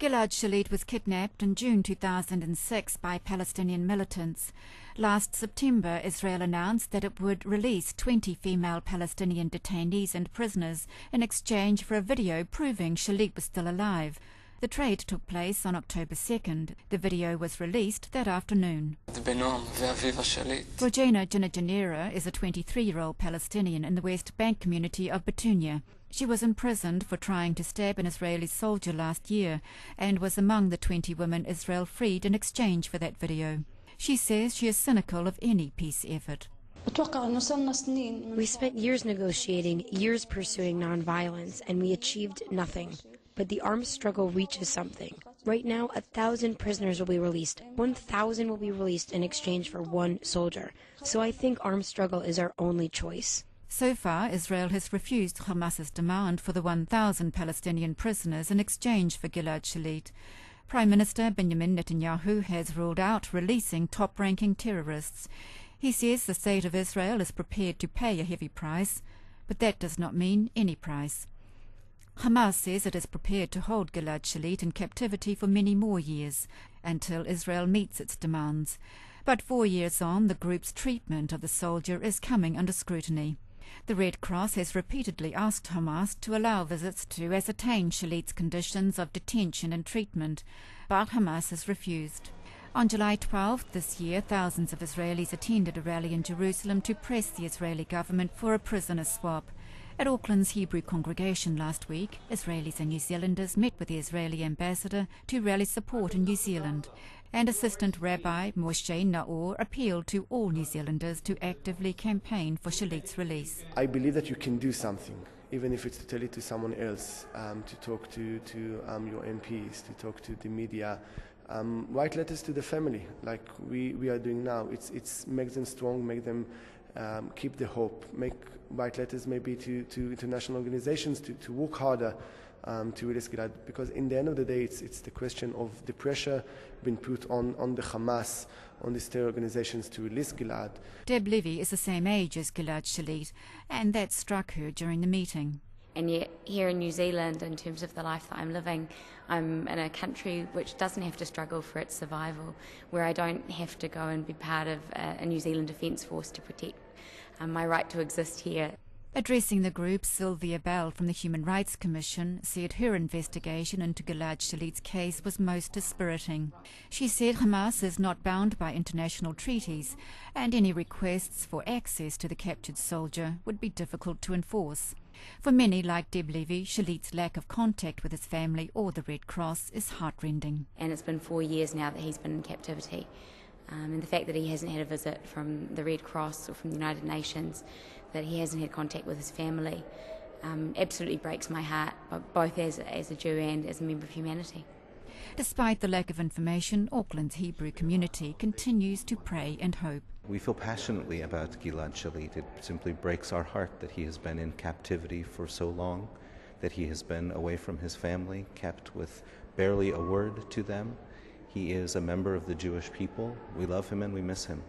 Gilad Shalit was kidnapped in June 2006 by Palestinian militants. Last September, Israel announced that it would release 20 female Palestinian detainees and prisoners in exchange for a video proving Shalit was still alive. The trade took place on October 2nd. The video was released that afternoon. Rojena Jinajanera is a 23-year-old Palestinian in the West Bank community of Batunia. She was imprisoned for trying to stab an Israeli soldier last year and was among the 20 women Israel freed in exchange for that video. She says she is cynical of any peace effort. We spent years negotiating, years pursuing nonviolence, and we achieved nothing. But the armed struggle reaches something. Right now, 1,000 prisoners will be released. 1,000 will be released in exchange for one soldier. So I think armed struggle is our only choice. So far, Israel has refused Hamas's demand for the 1,000 Palestinian prisoners in exchange for Gilad Shalit. Prime Minister Benjamin Netanyahu has ruled out releasing top-ranking terrorists. He says the state of Israel is prepared to pay a heavy price, but that does not mean any price. Hamas says it is prepared to hold Gilad Shalit in captivity for many more years, until Israel meets its demands. But 4 years on, the group's treatment of the soldier is coming under scrutiny. The Red Cross has repeatedly asked Hamas to allow visits to ascertain Shalit's conditions of detention and treatment, but Hamas has refused. On July 12th this year, thousands of Israelis attended a rally in Jerusalem to press the Israeli government for a prisoner swap. At Auckland's Hebrew congregation last week, Israelis and New Zealanders met with the Israeli ambassador to rally support in New Zealand. And Assistant Rabbi Moshe Naor appealed to all New Zealanders to actively campaign for Shalit's release. I believe that you can do something, even if it's to tell it to someone else, to talk to your MPs, to talk to the media, write letters to the family, like we are doing now. It's make them strong, make them keep the hope, write letters maybe to international organizations to work harder to release Gilad, because in the end of the day, it's the question of the pressure being put on the Hamas, on these terror organizations to release Gilad. Deb Levy is the same age as Gilad Shalit, and that struck her during the meeting. And yet here in New Zealand, in terms of the life that I'm living, I'm in a country which doesn't have to struggle for its survival, where I don't have to go and be part of a New Zealand Defence Force to protect my right to exist here. Addressing the group, Sylvia Bell from the Human Rights Commission said her investigation into Gilad Shalit's case was most dispiriting. She said Hamas is not bound by international treaties, and any requests for access to the captured soldier would be difficult to enforce. For many, like Deb Levy, Shalit's lack of contact with his family or the Red Cross is heartrending. And it's been 4 years now that he's been in captivity. And the fact that he hasn't had a visit from the Red Cross or from the United Nations, that he hasn't had contact with his family, absolutely breaks my heart, both as a Jew and as a member of humanity. Despite the lack of information, Auckland's Hebrew community continues to pray and hope. We feel passionately about Gilad Shalit. It simply breaks our heart that he has been in captivity for so long, that he has been away from his family, kept with barely a word to them. He is a member of the Jewish people. We love him and we miss him.